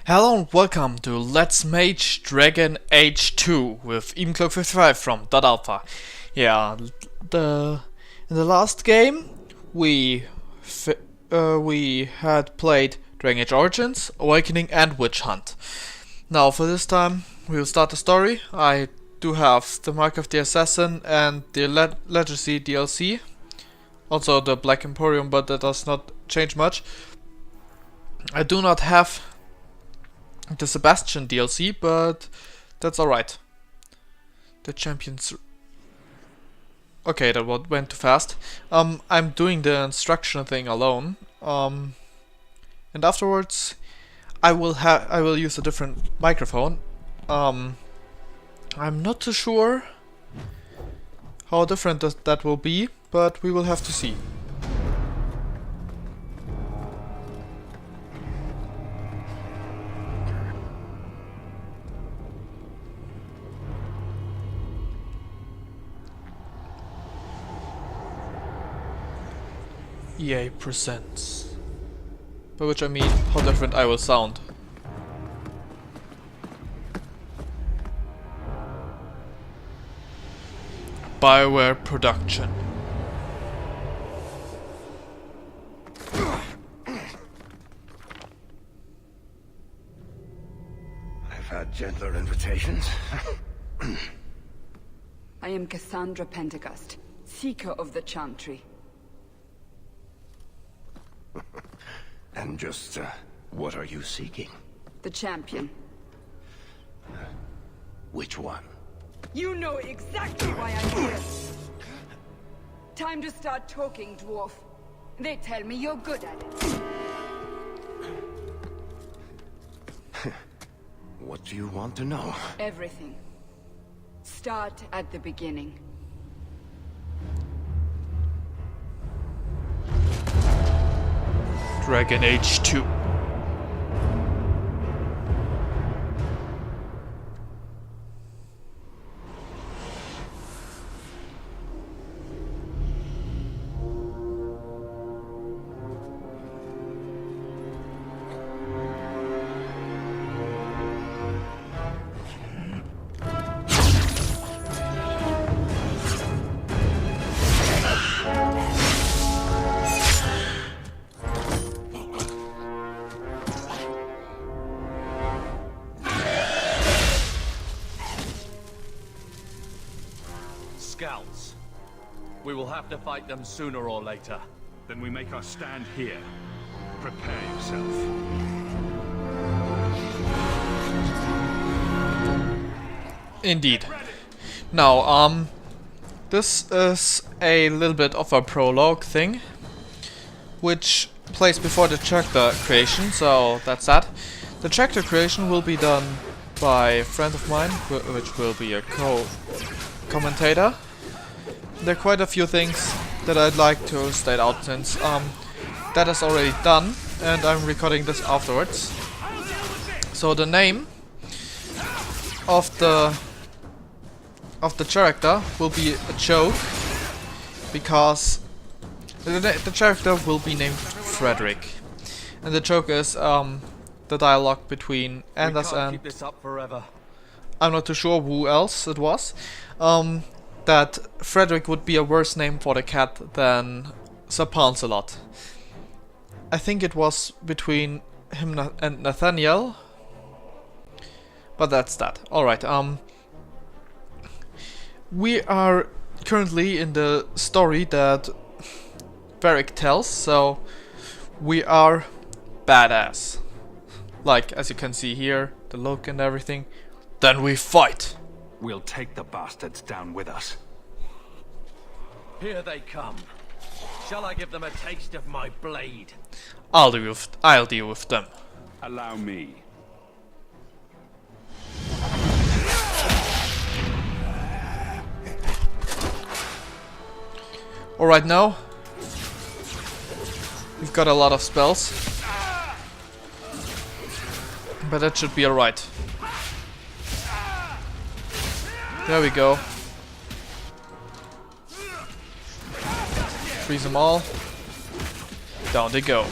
Hello and welcome to Let's Mage Dragonage 2 with Eboncloak 55 from .alpha. Yeah, in the last game we had played Dragonage Origins, Awakening and Witch Hunt. Now for this time we will start the story. I do have the Mark of the Assassin and the Legacy DLC. Also the Black Emporium, but that does not change much. I do not have the Sebastian DLC, but that's alright. The champions. Okay, that went too fast. I'm doing the instruction thing alone. And afterwards, I will use a different microphone. I'm not too sure how different that will be, but we will have to see. EA presents. By which I mean how different I will sound. BioWare production. I've had gentler invitations. I am Cassandra Pentagust, Seeker of the Chantry. And just, what are you seeking? The champion. Which one? You know exactly why I'm here. Time to start talking, dwarf. They tell me you're good at it. What do you want to know? Everything. Start at the beginning. Dragonage 2. Scouts. We will have to fight them sooner or later. Then we make our stand here. Prepare yourself. Indeed. Now, this is a little bit of a prologue thing, which plays before the character creation, so that's that. The character creation will be done by a friend of mine, which will be a co-commentator. There are quite a few things that I'd like to state out since that is already done, and I'm recording this afterwards. So the name of the character will be a joke, because the character will be named Frederick, and the joke is the dialogue between Anders we can't and keep this up forever. I'm not too sure who else it was. That Frederick would be a worse name for the cat than Sir Lancelot. I think it was between him and Nathaniel, but that's that. Alright, we are currently in the story that Varric tells, so we are badass. Like, as you can see here, the look and everything. Then we fight! We'll take the bastards down with us. Here they come. Shall I give them a taste of my blade? I'll deal with them. Allow me. Alright, now we've got a lot of spells, but that should be alright. There we go. Freeze them all. Down they go.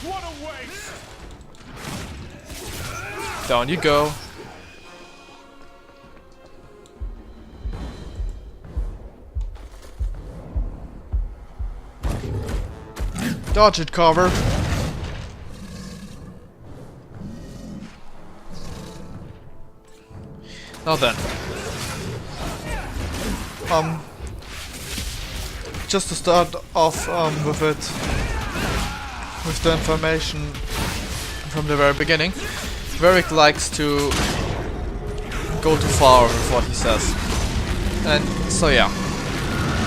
What a waste! Down you go. Dodge it, Carver. Now then. Just to start off with the information from the very beginning. Varric likes to go too far with what he says. And so yeah.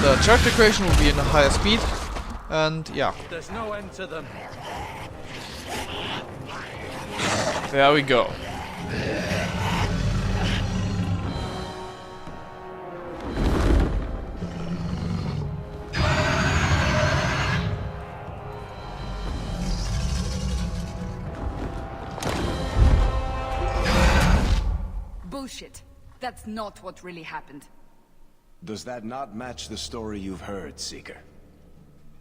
The character creation will be in a higher speed. And yeah. There's no end to them. There we go. Bullshit. That's not what really happened. Does that not match the story you've heard, Seeker?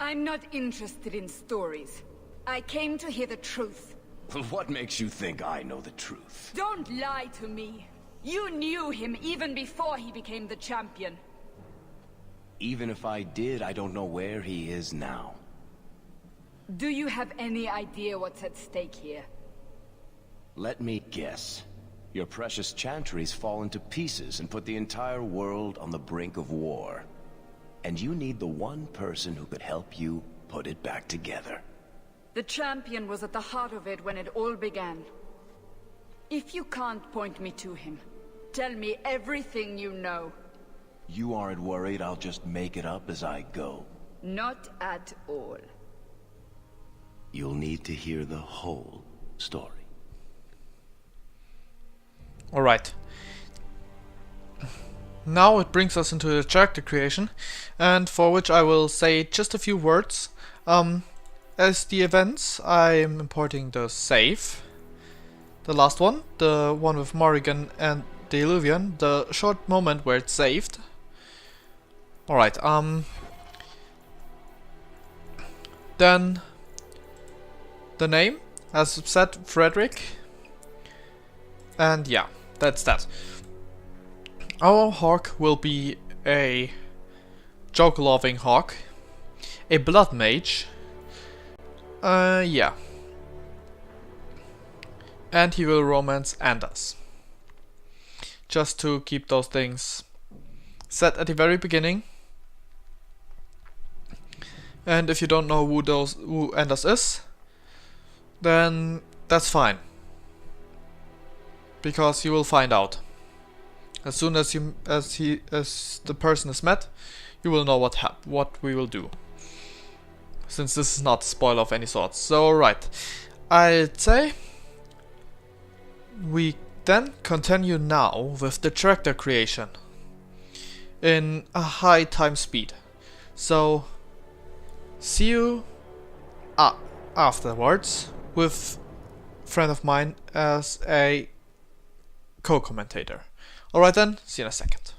I'm not interested in stories. I came to hear the truth. What makes you think I know the truth? Don't lie to me. You knew him even before he became the champion. Even if I did, I don't know where he is now. Do you have any idea what's at stake here? Let me guess. Your precious chantries fall into pieces and put the entire world on the brink of war. And you need the one person who could help you put it back together. The champion was at the heart of it when it all began. If you can't point me to him, tell me everything you know. You aren't worried I'll just make it up as I go? Not at all. You'll need to hear the whole story. Alright. Now it brings us into the character creation, and for which I will say just a few words. As the events, I'm importing the save. The last one, the one with Morrigan and the Illuvian, the short moment where it's saved. Alright, then the name, as said, Frederick. And yeah, that's that. Our hawk will be a joke-loving hawk, a blood mage, yeah. And he will romance Anders. Just to keep those things set at the very beginning. And if you don't know who Anders is, then that's fine. Because you will find out. As soon as the person is met, you will know what we will do. Since this is not a spoiler of any sort. So right, I'd say we then continue now with the character creation in a high time speed. So see you afterwards with a friend of mine as a co-commentator. Alright then, see you in a second.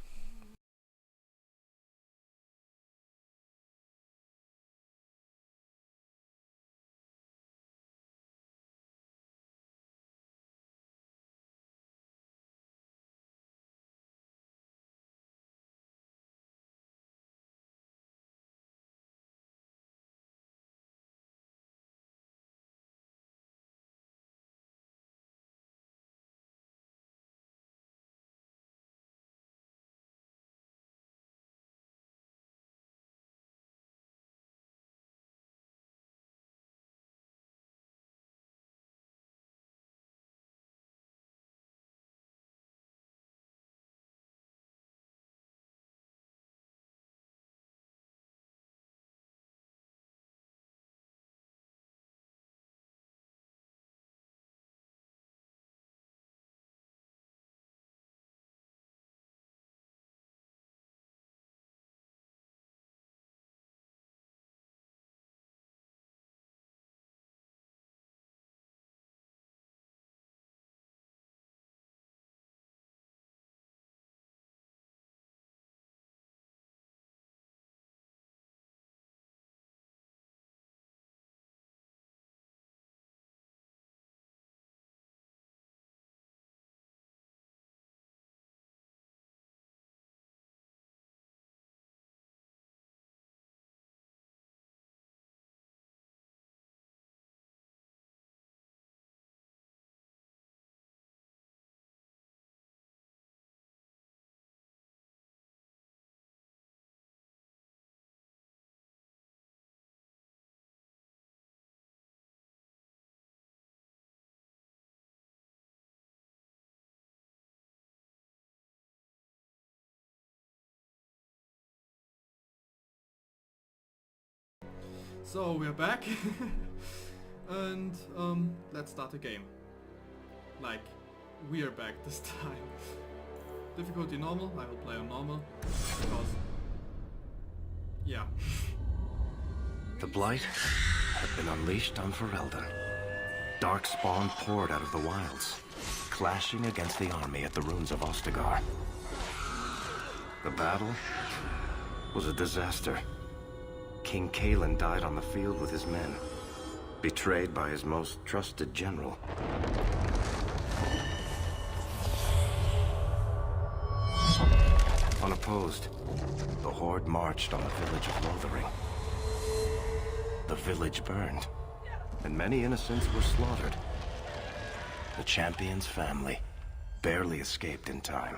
So we're back, and let's start the game. Like, we're back this time. Difficulty normal, I will play on normal, because... yeah. The Blight had been unleashed on Ferelden. Darkspawn poured out of the wilds, clashing against the army at the ruins of Ostagar. The battle was a disaster. King Kaelin died on the field with his men, betrayed by his most trusted general. Unopposed, the Horde marched on the village of Lothering. The village burned, and many innocents were slaughtered. The champion's family barely escaped in time.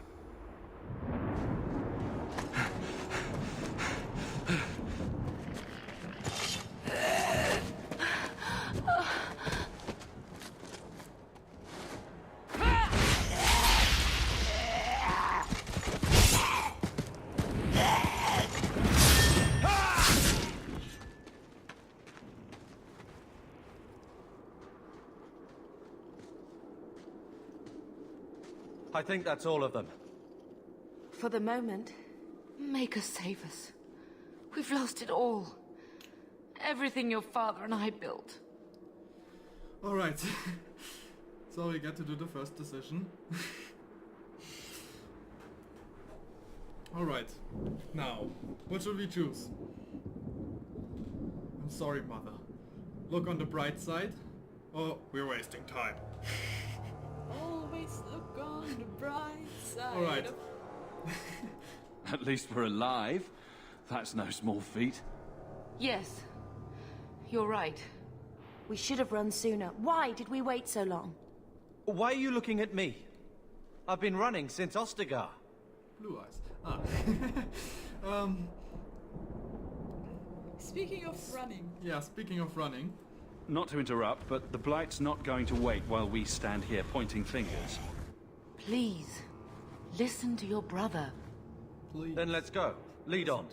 I think that's all of them. For the moment, make us save us. We've lost it all. Everything your father and I built. Alright. So we get to do the first decision. Alright. Now, what should we choose? I'm sorry, Mother. Look on the bright side. Oh, we're wasting time. Always look on the bright side. Alright. At least we're alive. That's no small feat. Yes, you're right. We should have run sooner. Why did we wait so long? Why are you looking at me? I've been running since Ostagar. Blue eyes. Ah. Speaking of running, Yeah, speaking of running. Not to interrupt, but the Blight's not going to wait while we stand here pointing fingers. Please, listen to your brother. Please. Then let's go. Lead on.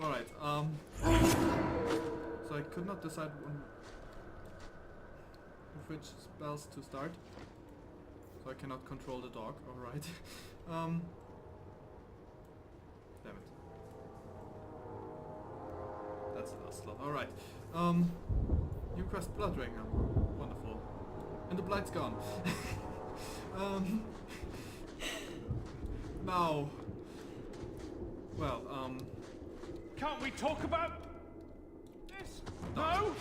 Alright, so I could not decide with which spells to start. So I cannot control the dog, alright. Damn it. That's the last slot, alright. You quest Blood Ring, wonderful. And the Blight's gone. Now. Well, Can't we talk about this? No? alright,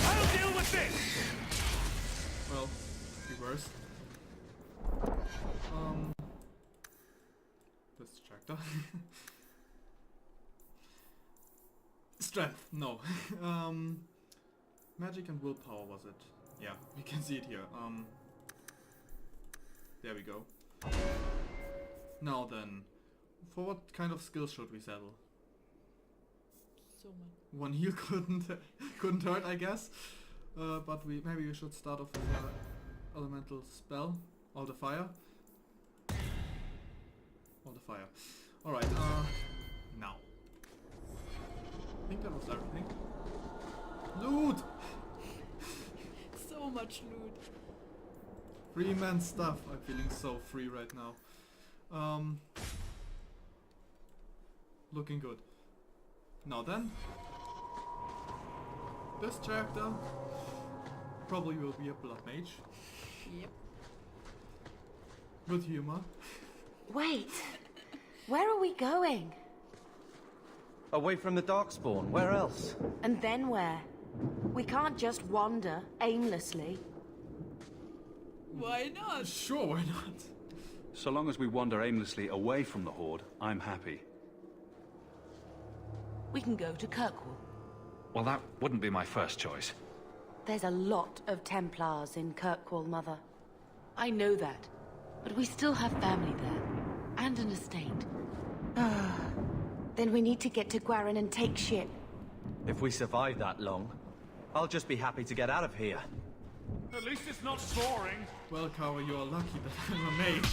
I'll deal with this! well, could be worse. This tractor. Strength, no. Magic and willpower was it? Yeah, we can see it here. There we go. Now then, for what kind of skills should we settle? so much. One heal couldn't hurt, I guess. But maybe we should start off with an elemental spell, or the fire. Or the fire. Alright, now. I think that was everything. Loot! So much loot. Free man stuff. I'm feeling so free right now. Looking good. Now then. This character probably will be a blood mage. Yep. With humor. Wait! Where are we going? Away from the Darkspawn. Where else? And then where? We can't just wander aimlessly. Why not? Sure, why not? So long as we wander aimlessly away from the Horde, I'm happy. We can go to Kirkwall. Well, that wouldn't be my first choice. There's a lot of Templars in Kirkwall, Mother. I know that, but we still have family there, and an estate. Then we need to get to Gwarin and take ship. If we survive that long. I'll just be happy to get out of here. At least it's not soaring. Well, Kara, you are lucky that I'm a mage.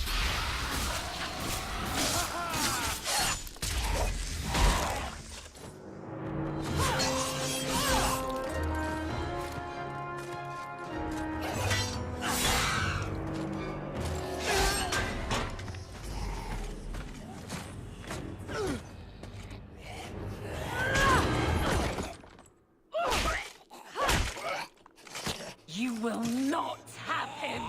You will not have him!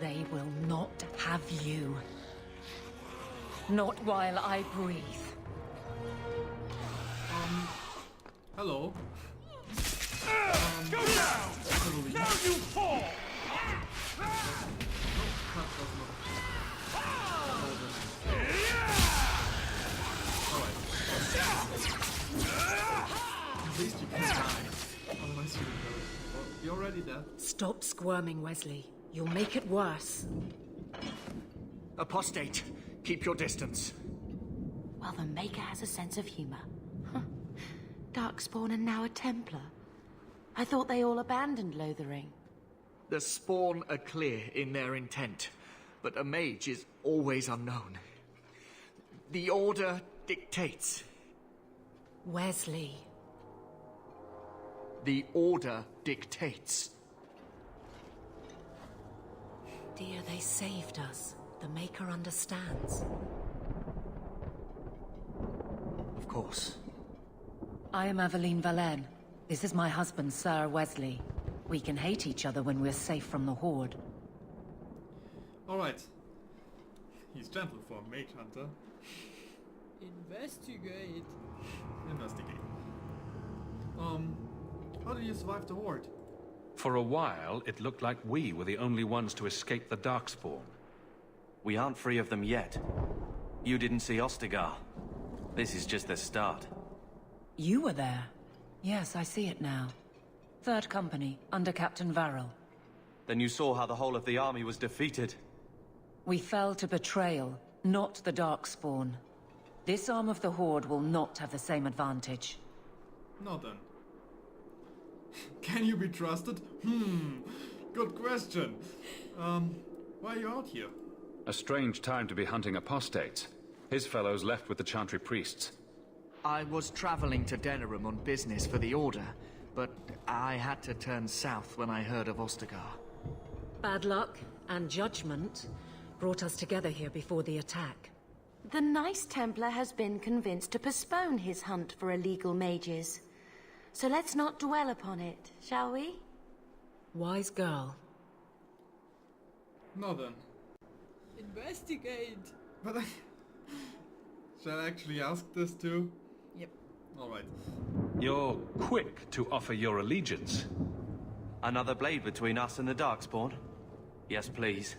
They will not have you. Not while I breathe. Hello. Go down! Now you fall! At least you can die. Otherwise you will go. Well, you're already dead. Stop squirming, Wesley. You'll make it worse. Apostate, keep your distance. Well, the Maker has a sense of humor. Huh. Darkspawn and now a Templar. I thought they all abandoned Lothering. The Spawn are clear in their intent, but a mage is always unknown. The Order dictates. Wesley. The Order dictates. Dear, they saved us. The Maker understands. Of course. I am Aveline Valenne. This is my husband, Sir Wesley. We can hate each other when we're safe from the Horde. Alright. He's gentle for a mage hunter. Investigate. Investigate. How did you survive the Horde? For a while, it looked like we were the only ones to escape the Darkspawn. We aren't free of them yet. You didn't see Ostagar. This is just the start. You were there. Yes, I see it now. Third Company, under Captain Varrel. Then you saw how the whole of the army was defeated. We fell to betrayal, not the Darkspawn. This arm of the Horde will not have the same advantage. Now then. Can you be trusted? Good question. Why are you out here? A strange time to be hunting apostates. His fellows left with the Chantry priests. I was traveling to Denerim on business for the Order, but I had to turn south when I heard of Ostagar. Bad luck and judgment brought us together here before the attack. The nice Templar has been convinced to postpone his hunt for illegal mages. So let's not dwell upon it, shall we? Wise girl. Now then. Investigate. But shall I actually ask this too? Yep. Alright. You're quick to offer your allegiance. Another blade between us and the Darkspawn? Yes, please.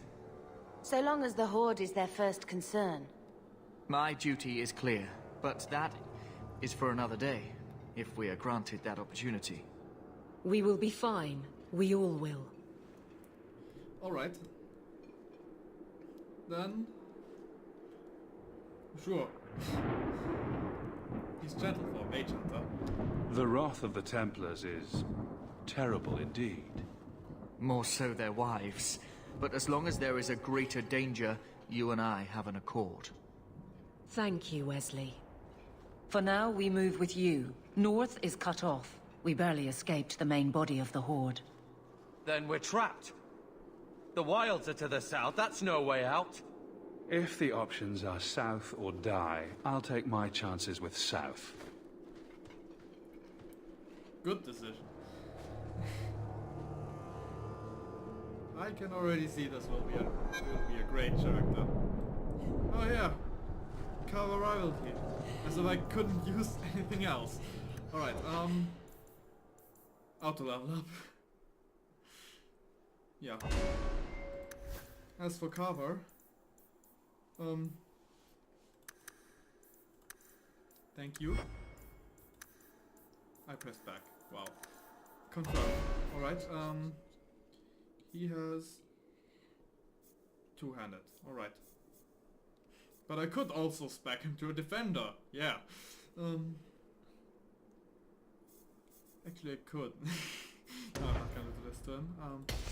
So long as the Horde is their first concern. My duty is clear, but that is for another day, if we are granted that opportunity. We will be fine. We all will. Alright. Then... Sure. He's gentle for a mage hunter. The wrath of the Templars is terrible indeed. More so their wives. But as long as there is a greater danger, you and I have an accord. Thank you, Wesley. For now, we move with you. North is cut off. We barely escaped the main body of the Horde. Then we're trapped. The wilds are to the south, that's no way out. If the options are south or die, I'll take my chances with south. Good decision. I can already see this will be a great character. Oh yeah. Cover rivalry. As if I couldn't use anything else. Alright, auto level up. Yeah. As for cover, thank you. I pressed back. Wow. Confirm. Alright, he has two-handed. Alright. But I could also spec him to a defender. Yeah. Actually, I could. No, I'm not gonna do this turn.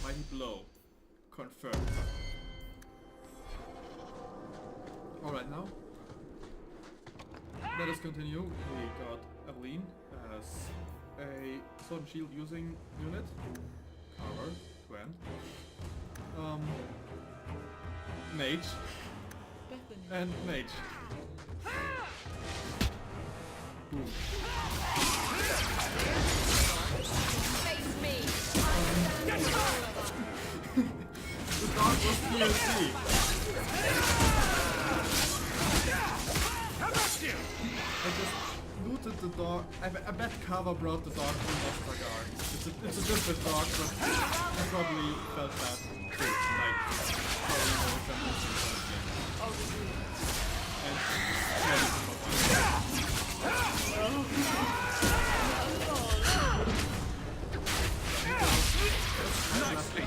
Mighty Blow. Confirmed. Alright, now. Let us continue. We got Evelyn as a sword and shield using unit. Cover. Grand. Mage. Bethany. And Mage. Boom. Face me! The dog was DLC. I just looted the dog. I bet Kava brought the dog from Ostagar. It's a different dog, but I probably felt that. Like, probably more than this game.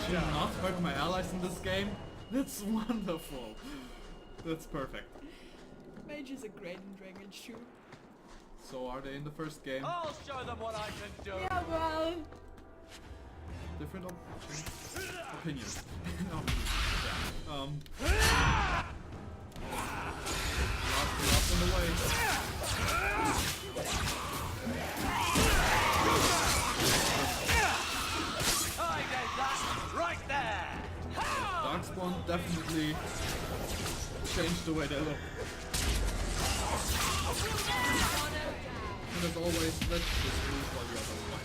And not hurt my allies in this game. That's wonderful. That's perfect. Mage is a great in Dragonage too. So are they in the first game? I'll show them what I can do. Yeah, well. Different opinions. No. Lost in the way. I get that right there. Darkspawn definitely changed the way they look. And as always, let's just lose while the other one.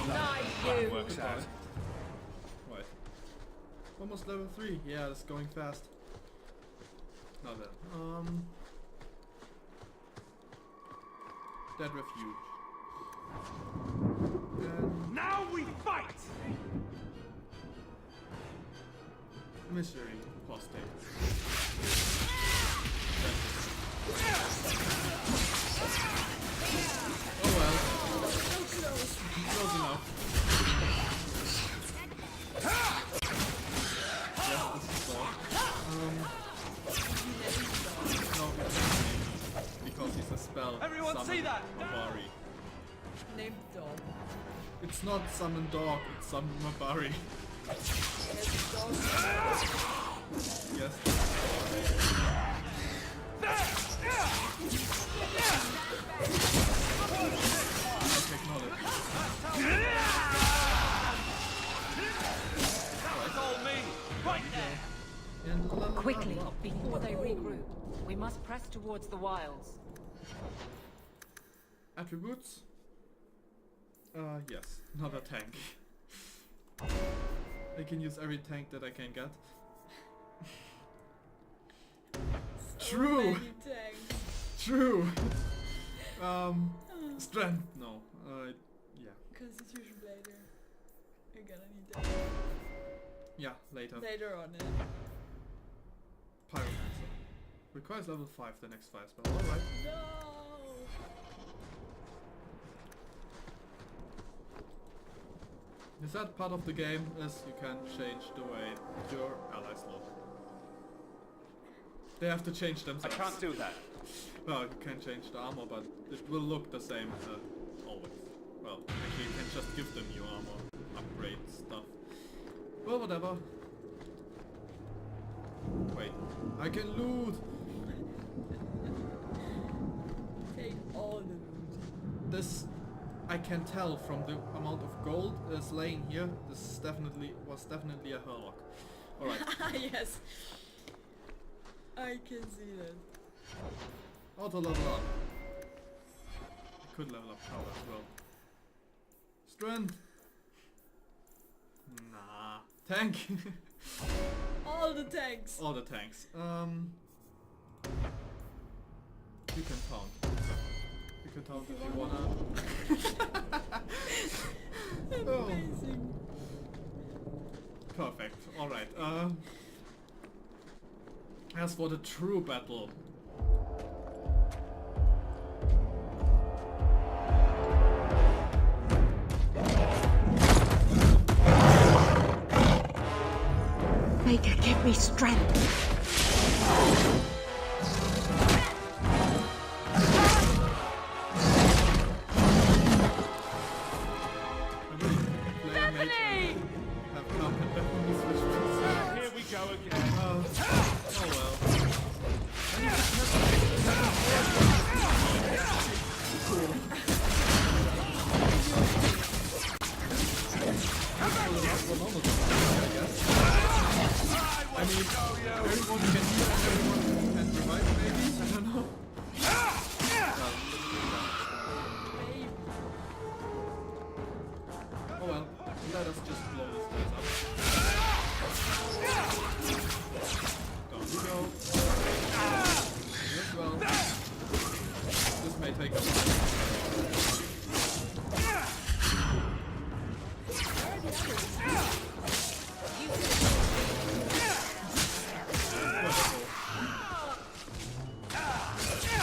Deny you! Works out. Right. Almost level 3. Yeah, it's going fast. Not bad. Dead Refuge. And Now we fight! Misery Apostate. Oh well. Close enough. Yes, this is dog. No, it's not because he's a spell. Everyone summon see that? Mabari. Named dog. It's not summon dog, it's summon Mabari. Yes. Acknowledge. That's all me, right there. And Quickly, before they regroup. We must press towards the wilds. Attributes? Yes, another tank. I can use every tank that I can get. True! Many tanks. True! Strength, no. Yeah. Constitution later. You're gonna need that. Yeah, later. Later on, yeah. Pyromancer. Requires level 5 the next fire spell. Alright. No! The sad part of the game is you can change the way your allies look. They have to change I themselves. can't do that. Well, you can change the armor, but it will look the same always. Well, actually you can just give them new armor, upgrade stuff. Well, whatever. Wait, I can loot! Take all the loot. This, I can tell from the amount of gold that's laying here, this was definitely a Hurlock. Alright. Yes. I can see that. Auto level up. I could level up power as well. Strength! Nah. Tank! All the tanks. All the tanks. You can taunt. You can taunt if you wanna. Amazing. Perfect. Alright. As for the true battle. give me strength. Bethany! Here we go again. Oh well. I mean, everyone can heal and everyone can revive maybe? I don't know. Oh well, let us just blow this place up. Down we go. As well. This may take a while.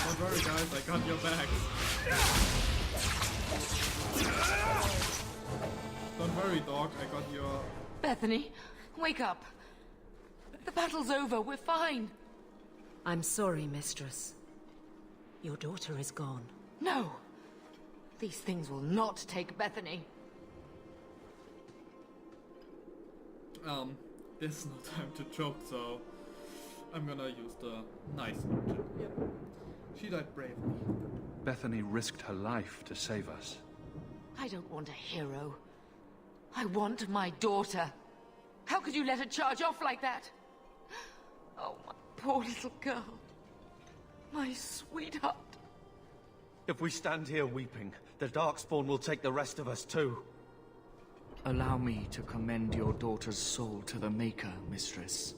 Don't worry guys, I got your backs. Don't worry dog, I got your... Bethany, wake up. The battle's over, we're fine. I'm sorry, mistress. Your daughter is gone. No. These things will not take Bethany. There's no time to joke, so I'm gonna use the nice option. Yep. She died bravely. Bethany risked her life to save us. I don't want a hero. I want my daughter. How could you let her charge off like that? Oh, my poor little girl. My sweetheart. If we stand here weeping, the Darkspawn will take the rest of us too. Allow me to commend your daughter's soul to the Maker, mistress.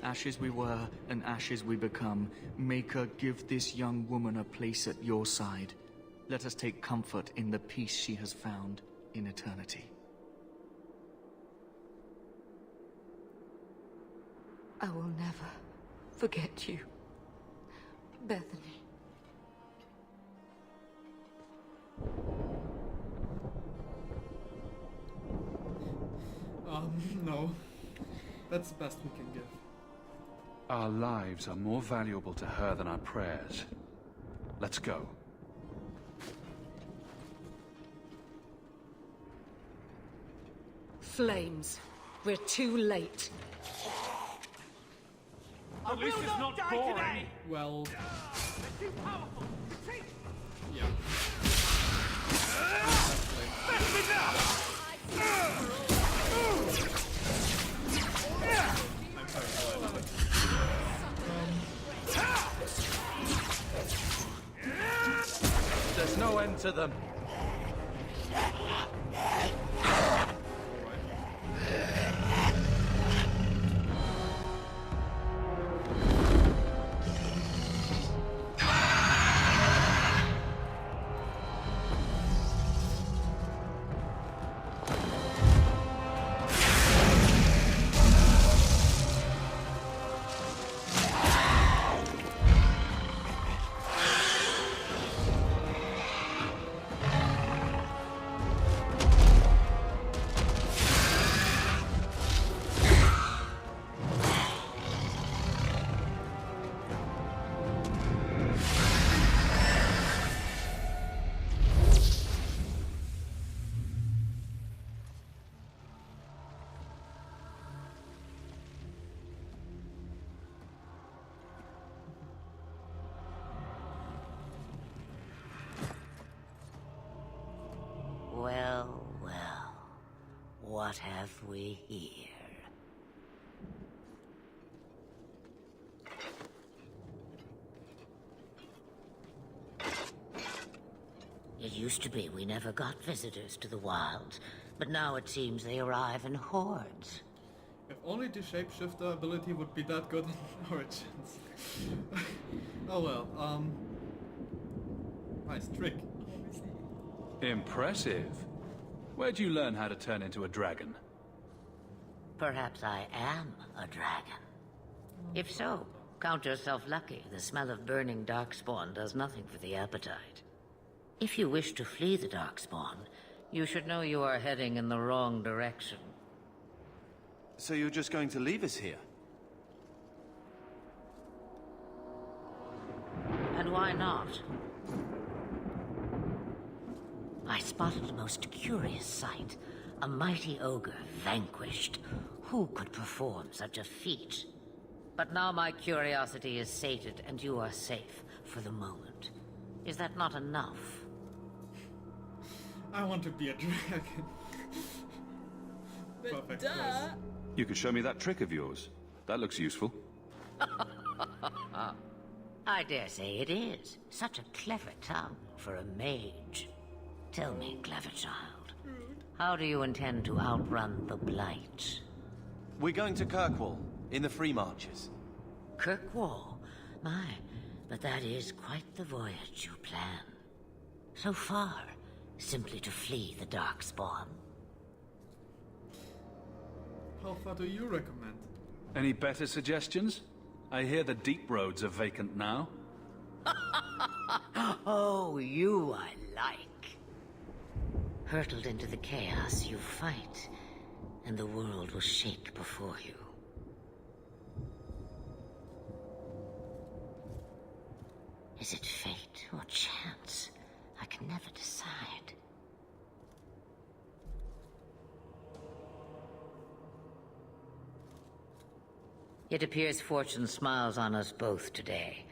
Ashes we were, and ashes we become. Maker, give this young woman a place at your side. Let us take comfort in the peace she has found in eternity. I will never forget you, Bethany. No. That's the best we can give. Our lives are more valuable to her than our prayers. Let's go. Flames. We're too late. At least it's not boring. Well... yeah. I'm sorry, There's no end to them. Well, well. What have we here? It used to be we never got visitors to the wilds, but now it seems they arrive in hordes. If only the shapeshifter ability would be that good in Origins. Oh well, nice trick. Impressive. Where'd you learn how to turn into a dragon? Perhaps I am a dragon. If so, count yourself lucky. The smell of burning darkspawn does nothing for the appetite. If you wish to flee the darkspawn, you should know you are heading in the wrong direction. So you're just going to leave us here? Why not? I spotted a most curious sight. A mighty ogre vanquished. Who could perform such a feat? But now my curiosity is sated, and you are safe for the moment. Is that not enough? I want to be a dragon. But Perfect duh. choice. You could show me that trick of yours. That looks useful. I dare say it is. Such a clever tongue for a mage. Tell me, clever child, how do you intend to outrun the Blight? We're going to Kirkwall, in the Free Marches. Kirkwall? My, but that is quite the voyage you plan. So far, simply to flee the Darkspawn. How far do you recommend? Any better suggestions? I hear the deep roads are vacant now. Oh, you I like. Hurtled into the chaos, you fight, and the world will shake before you. Is it fate or chance? I can never decide. It appears fortune smiles on us both today.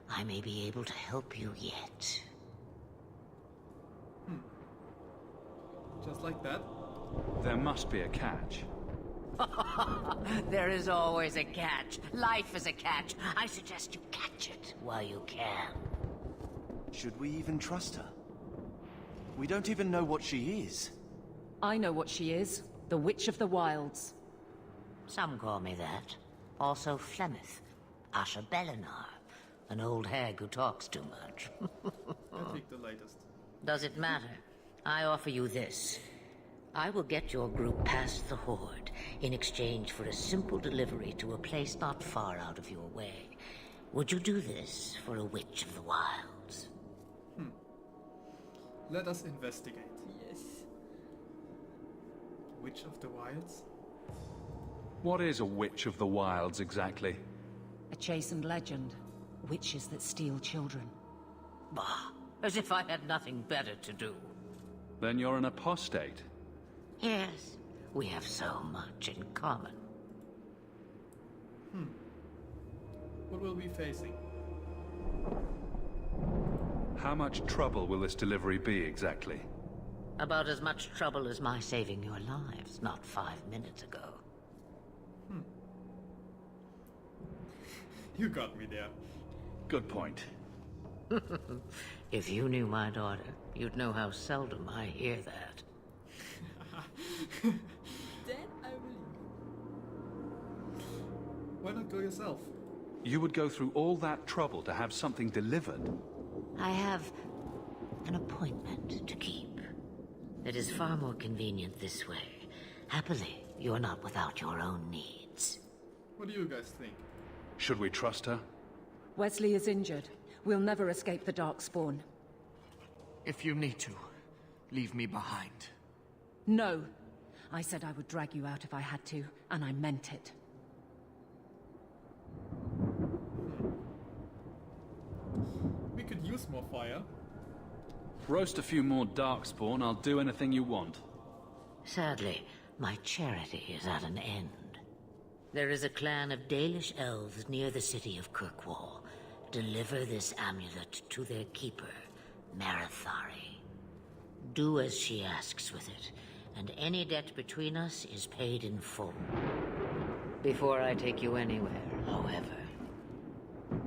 I may be able to help you yet. Just like that? There must be a catch. There is always a catch. Life is a catch. I suggest you catch it while you can. Should we even trust her? We don't even know what she is. I know what she is. The Witch of the Wilds. Some call me that. Also Flemeth. Asha Belinar. An old hag who talks too much. I think the latest. Does it matter? I offer you this. I will get your group past the Horde in exchange for a simple delivery to a place not far out of your way. Would you do this for a Witch of the Wilds? Let us investigate. Yes. Witch of the Wilds? What is a Witch of the Wilds exactly? A chastened legend. Witches that steal children. Bah, as if I had nothing better to do. Then you're an apostate. Yes, we have so much in common. What will we be facing? How much trouble will this delivery be exactly? About as much trouble as my saving your lives not 5 minutes ago. You got me there. Good point. If you knew my daughter, you'd know how seldom I hear that. Then I will. Why not go yourself? You would go through all that trouble to have something delivered? I have an appointment to keep. It is far more convenient this way. Happily, you're not without your own needs. What do you guys think? Should we trust her? Wesley is injured. We'll never escape the Darkspawn. If you need to, leave me behind. No. I said I would drag you out if I had to, and I meant it. We could use more fire. Roast a few more Darkspawn, I'll do anything you want. Sadly, my charity is at an end. There is a clan of Dalish elves near the city of Kirkwall. Deliver this amulet to their keeper, Marithari. Do as she asks with it, and any debt between us is paid in full. Before I take you anywhere, however,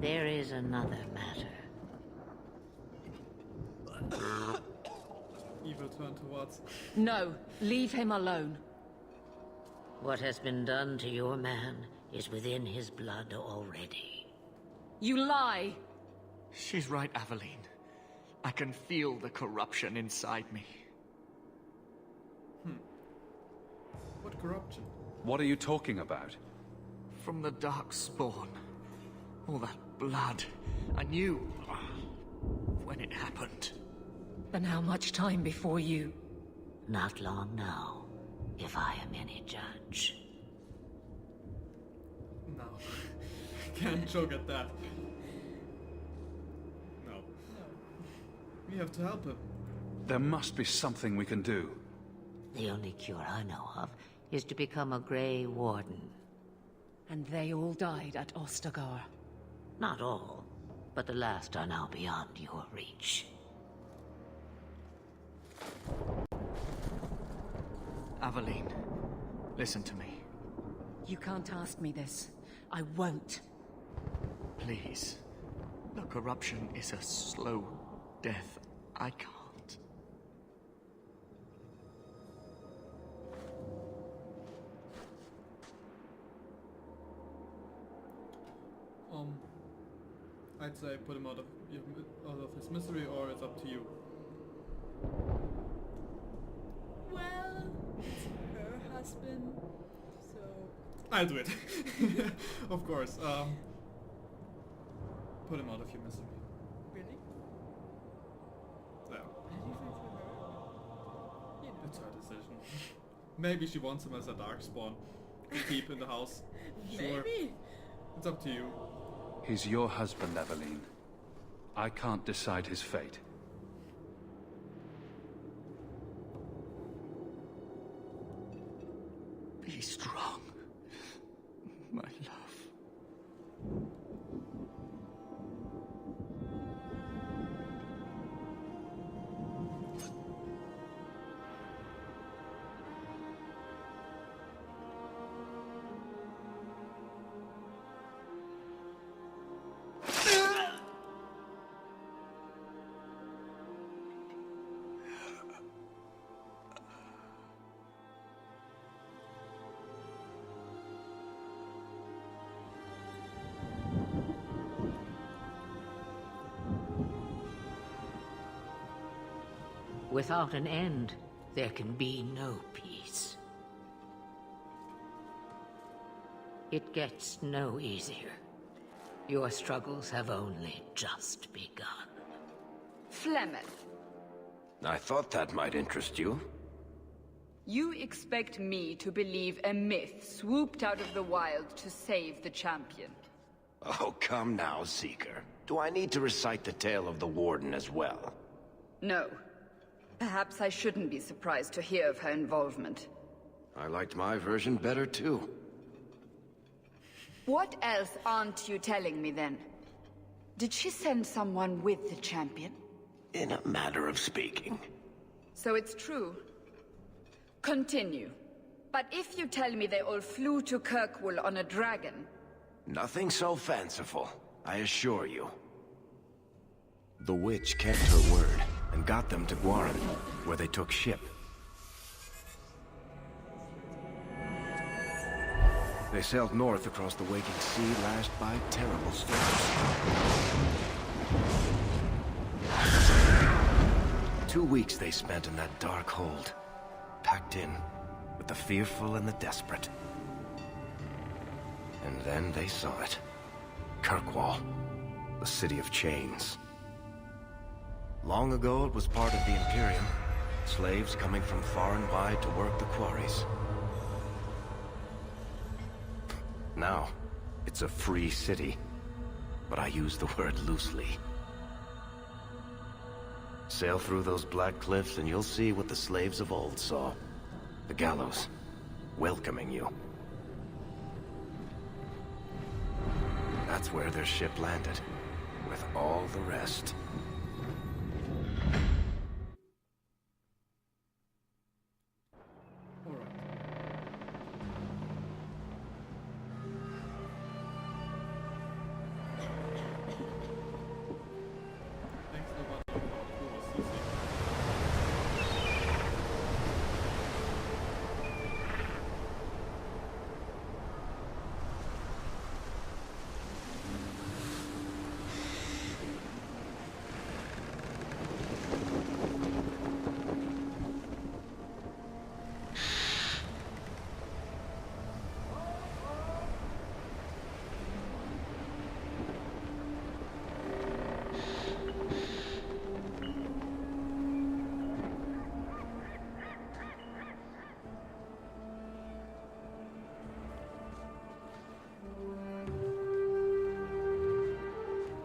there is another matter. Evil turn towards. No, leave him alone. What has been done to your man is within his blood already. You lie! She's right, Aveline. I can feel the corruption inside me. What corruption? What are you talking about? From the Darkspawn. All that blood. I knew when it happened. And how much time before you? Not long now, if I am any judge. No. Can't joke at that. No. We have to help him. There must be something we can do. The only cure I know of is to become a Grey Warden. And they all died at Ostagar. Not all, but the last are now beyond your reach. Aveline, listen to me. You can't ask me this. I won't. Please. The corruption is a slow death. I can't. I'd say put him out of his misery, or it's up to you. Well, it's her husband, so... I'll do it. Of course. Put him out of your misery. Really? Yeah. Anything for her? You know. It's her decision. Maybe she wants him as a darkspawn to keep in the house. Sure. Maybe. It's up to you. He's your husband, Aveline. I can't decide his fate. Be strong, my love. Without an end, there can be no peace. It gets no easier. Your struggles have only just begun. Flemeth, I thought that might interest you. you expect me to believe a myth swooped out of the wild to save the champion? Oh, come now, Seeker. Do I need to recite the tale of the Warden as well? No. Perhaps I shouldn't be surprised to hear of her involvement. I liked my version better, too. What else aren't you telling me, then? Did she send someone with the champion? In a matter of speaking. So it's true. Continue. But if you tell me they all flew to Kirkwall on a dragon... Nothing so fanciful, I assure you. The witch kept her word, and got them to Guaran, where they took ship. They sailed north across the waking sea, lashed by terrible storms. 2 weeks they spent in that dark hold, packed in with the fearful and the desperate. And then they saw it. Kirkwall, the city of chains. Long ago it was part of the Imperium, slaves coming from far and wide to work the quarries. Now, it's a free city, but I use the word loosely. Sail through those black cliffs and you'll see what the slaves of old saw. The gallows, welcoming you. That's where their ship landed, with all the rest.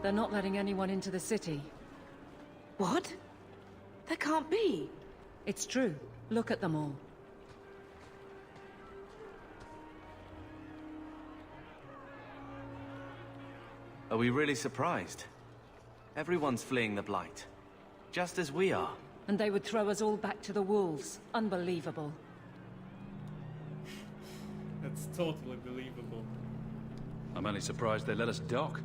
They're not letting anyone into the city. What? That can't be. It's true. Look at them all. Are we really surprised? Everyone's fleeing the Blight. Just as we are. And they would throw us all back to the wolves. Unbelievable. That's totally believable. I'm only surprised they let us dock.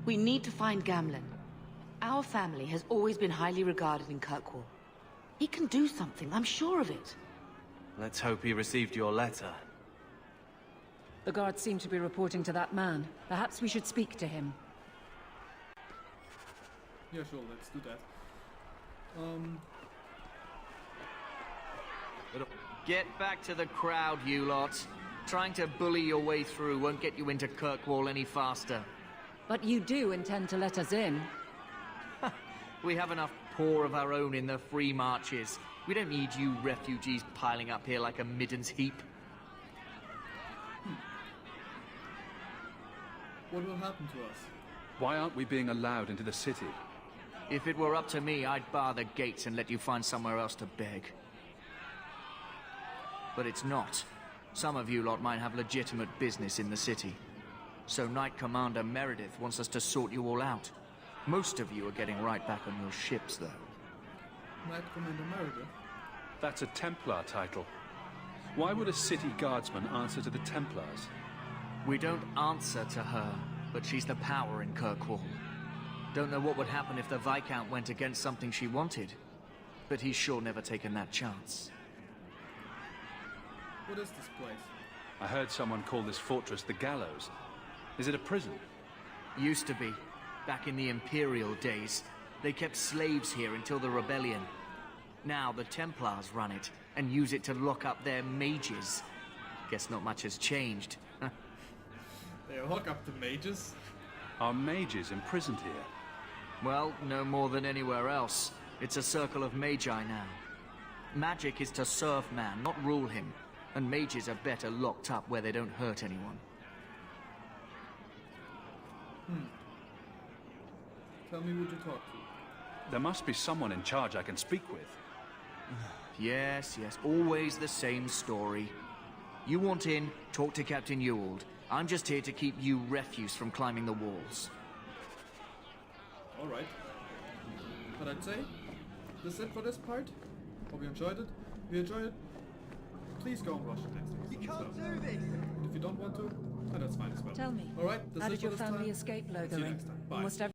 We need to find Gamlen. Our family has always been highly regarded in Kirkwall. He can do something, I'm sure of it. Let's hope he received your letter. The guards seem to be reporting to that man. Perhaps we should speak to him. Yeah, sure, let's do that. Get back to the crowd, you lot. Trying to bully your way through won't get you into Kirkwall any faster. But you do intend to let us in. We have enough poor of our own in the free marches. We don't need you refugees piling up here like a middens heap. What will happen to us? Why aren't we being allowed into the city? If it were up to me, I'd bar the gates and let you find somewhere else to beg. But it's not. Some of you lot might have legitimate business in the city. So Knight Commander Meredith wants us to sort you all out. Most of you are getting right back on your ships, though. Knight Commander Meredith? That's a Templar title. Why would a city guardsman answer to the Templars? We don't answer to her, but she's the power in Kirkwall. Don't know what would happen if the Viscount went against something she wanted, but he's sure never taken that chance. What is this place? I heard someone call this fortress the Gallows. Is it a prison? Used to be. Back in the Imperial days. They kept slaves here until the rebellion. Now the Templars run it, and use it to lock up their mages. Guess not much has changed. They lock up the mages? Are mages imprisoned here? Well, no more than anywhere else. It's a circle of magi now. Magic is to serve man, not rule him. And mages are better locked up where they don't hurt anyone. Tell me who to talk to. There must be someone in charge I can speak with. Yes, always the same story. You want in, talk to Captain Ewald. I'm just here to keep you refuse from climbing the walls. Alright. But I'd say, that's it for this part. Hope you enjoyed it. If you enjoyed it, please go and watch the next episode. You can't do this! And if you don't want to, that's fine as well. Tell me, Alright, that's how it did for your this family time. escape See you Lothering? next time. Bye. Almost every